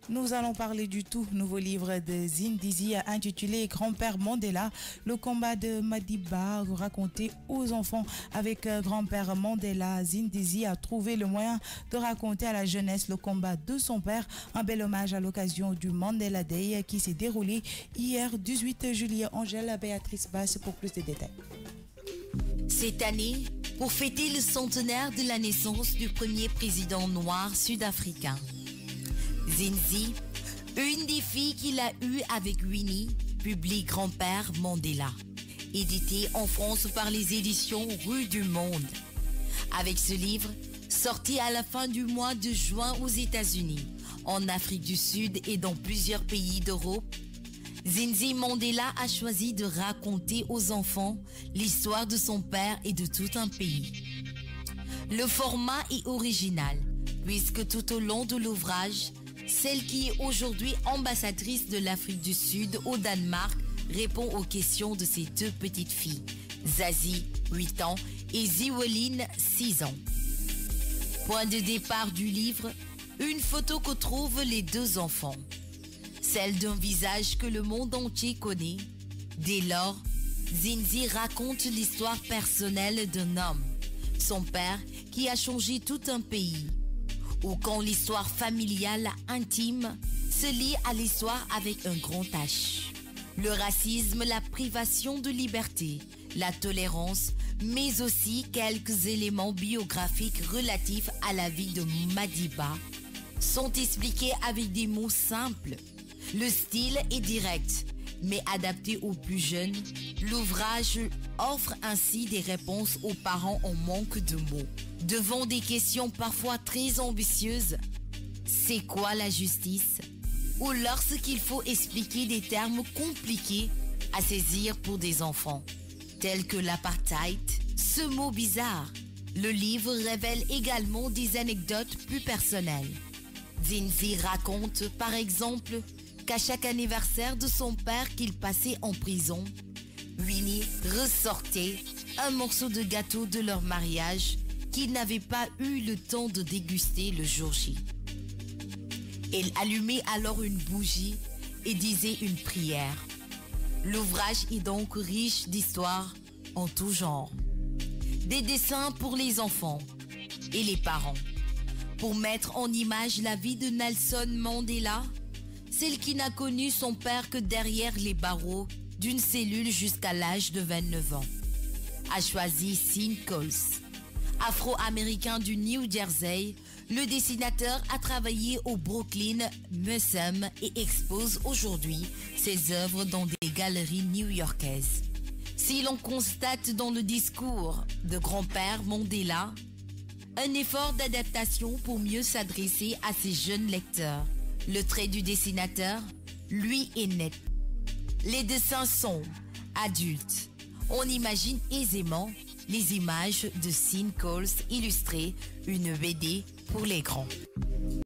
Nous allons parler du tout nouveau livre de Zindzi intitulé Grand-père Mandela, le combat de Madiba raconté aux enfants. Avec Grand-père Mandela, Zindzi a trouvé le moyen de raconter à la jeunesse le combat de son père. Un bel hommage à l'occasion du Mandela Day qui s'est déroulé hier 18 juillet. Angèle Béatrice Basse pour plus de détails. Cette année, pour fêter le centenaire de la naissance du premier président noir sud-africain, Zindzi, une des filles qu'il a eues avec Winnie, publie Grand-père Mandela, édité en France par les éditions Rue du Monde. Avec ce livre, sorti à la fin du mois de juin aux États-Unis, en Afrique du Sud et dans plusieurs pays d'Europe, Zindzi Mandela a choisi de raconter aux enfants l'histoire de son père et de tout un pays. Le format est original, puisque tout au long de l'ouvrage, celle qui est aujourd'hui ambassadrice de l'Afrique du Sud au Danemark répond aux questions de ses deux petites filles, Zazie, 8 ans, et Ziweline, 6 ans. Point de départ du livre, une photo que trouvent les deux enfants. Celle d'un visage que le monde entier connaît. Dès lors, Zindzi raconte l'histoire personnelle d'un homme, son père qui a changé tout un pays. Ou quand l'histoire familiale intime se lie à l'histoire avec un grand H. Le racisme, la privation de liberté, la tolérance, mais aussi quelques éléments biographiques relatifs à la vie de Madiba sont expliqués avec des mots simples. Le style est direct, mais adapté aux plus jeunes. L'ouvrage offre ainsi des réponses aux parents en manque de mots. Devant des questions parfois très ambitieuses, c'est quoi la justice? Ou lorsqu'il faut expliquer des termes compliqués à saisir pour des enfants, tels que l'apartheid, ce mot bizarre. Le livre révèle également des anecdotes plus personnelles. Zindzi raconte par exemple qu'à chaque anniversaire de son père qu'il passait en prison, Winnie ressortait un morceau de gâteau de leur mariage qu'il n'avait pas eu le temps de déguster le jour J. Elle allumait alors une bougie et disait une prière. L'ouvrage est donc riche d'histoires en tout genre. Des dessins pour les enfants et les parents. Pour mettre en image la vie de Nelson Mandela, celle qui n'a connu son père que derrière les barreaux d'une cellule jusqu'à l'âge de 29 ans, a choisi Sean Coles. Afro-américain du New Jersey, le dessinateur a travaillé au Brooklyn Museum et expose aujourd'hui ses œuvres dans des galeries new-yorkaises. Si l'on constate dans le discours de grand-père Mandela un effort d'adaptation pour mieux s'adresser à ses jeunes lecteurs, le trait du dessinateur, lui, est net. Les dessins sont adultes. On imagine aisément les images de Sean Coles illustrées, une BD pour les grands.